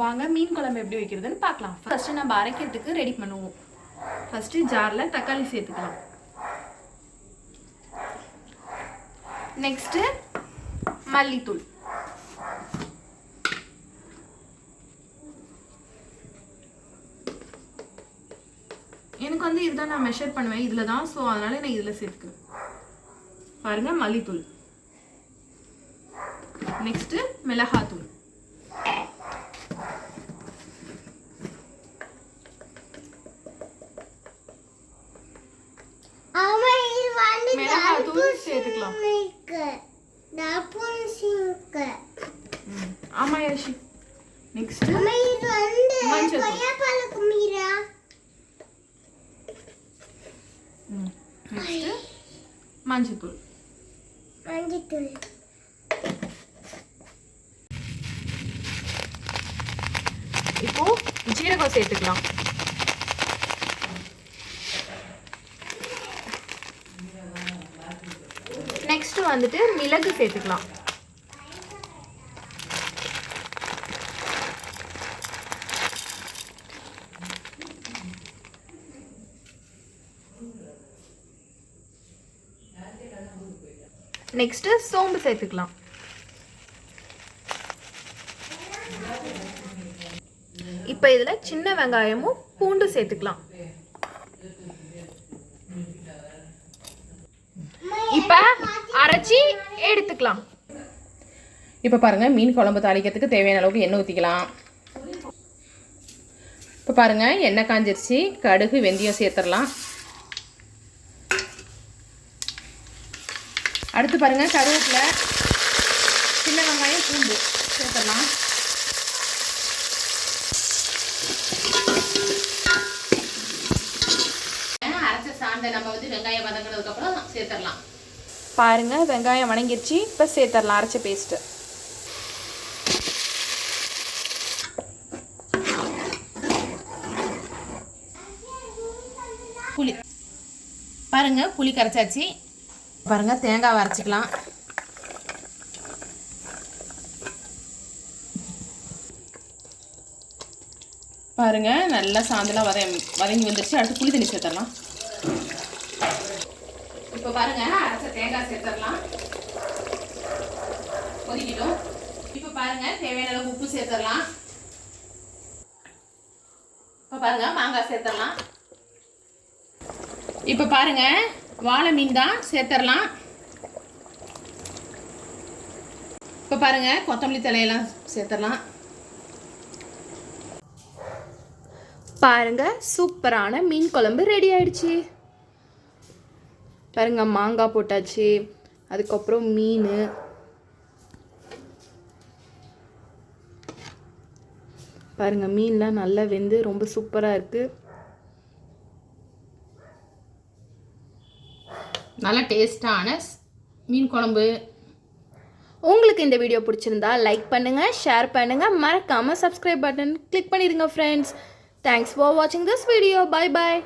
வாங்க மீன் குழம்பு எப்படி வைக்கிறதுன்னு பார்க்கலாம். ஃபர்ஸ்ட் நம்ம அரைக்கிறதுக்கு ரெடி பண்ணுவோம். ஃபர்ஸ்ட் ஜார்ல தக்காளி சேர்த்துக்கலாம். நெக்ஸ்ட் மல்லித்தூள், எனக்கு இதுதான் நான் மெஷர் பண்ணுவேன் இதில் தான், ஸோ அதனால நான் இதில் சேர்த்துக்கிறேன். பாருங்க மல்லித்தூள். நெக்ஸ்ட் மிளகாத்தூள், மிளகாத்தூள் சேர்த்துக்கலாம். ஆமா யாஷி. நெக்ஸ்ட் மஞ்சத்தூள். இப்போ ஜீரகம் சேர்த்துக்கலாம். நெக்ஸ்ட் மிளகு சேர்த்துக்கலாம். நெக்ஸ்ட் சோம்பு சேர்த்துக்கலாம். இப்போ இதுல சின்ன வெங்காயமும் பூண்டு சேர்த்துக்கலாம். இப்போ அரைச்சி எடுத்துக்கலாம். இப்போ பாருங்க மீன் குழம்பு தாளிக்கிறதுக்கு தேவையான அளவுக்கு எண்ணெய் ஊற்றிக்கலாம். இப்போ பாருங்க எண்ணெய் காஞ்சிருச்சு. கடுகு வெந்தயம் சேர்த்துடலாம். அடுத்து பாருங்க கருவேப்பிலை, சின்ன வெங்காயம், பூண்டு சேர்த்துடலாம். அரைச்ச சாந்தை நம்ம வெங்காயம் வதங்கினதுக்கு அப்புறம் சேர்த்துடலாம். பாருங்க வெங்காயம் வணங்கிருச்சு. இப்போ சேர்த்துடலாம் அரைச்ச பேஸ்ட்டு. புளி பாருங்க புளி கரைச்சாச்சு. பாருங்க தேங்காய் அரைச்சிக்கலாம். பாருங்க நல்லா சாந்தலாம் வதங்கி வந்துருச்சு. அடுத்து புளி தண்ணி சேர்த்துடலாம். இப்போ பாருங்க அரைச்ச தேங்காய் சேர்த்துடலாம். கொதிக்கிடும். இப்போ பாருங்க தேவையான அளவு உப்பு சேர்த்துடலாம். இப்போ பாருங்க மாங்காய் சேர்த்துடலாம். இப்போ பாருங்க வாழை மீன் தான் சேர்த்துடலாம். இப்போ பாருங்க கொத்தமல்லி தலையெல்லாம் சேர்த்துடலாம். பாருங்க சூப்பரான மீன் குழம்பு ரெடி ஆயிடுச்சு. பாருங்க மாங்காய் போட்டாச்சு, அதுக்கப்புறம் மீன், பாருங்க மீன்லாம் நல்லா வெந்து ரொம்ப சூப்பராக இருக்கு. நல்ல டேஸ்டான மீன் குழம்பு. உங்களுக்கு இந்த வீடியோ பிடிச்சிருந்தா லைக் பண்ணுங்க, ஷேர் பண்ணுங்க, மறக்காம சப்ஸ்கிரைப் பட்டன் கிளிக் பண்ணிடுங்க ஃப்ரெண்ட்ஸ். தேங்க்ஸ் ஃபார் வாட்சிங் திஸ் வீடியோ. Bye bye.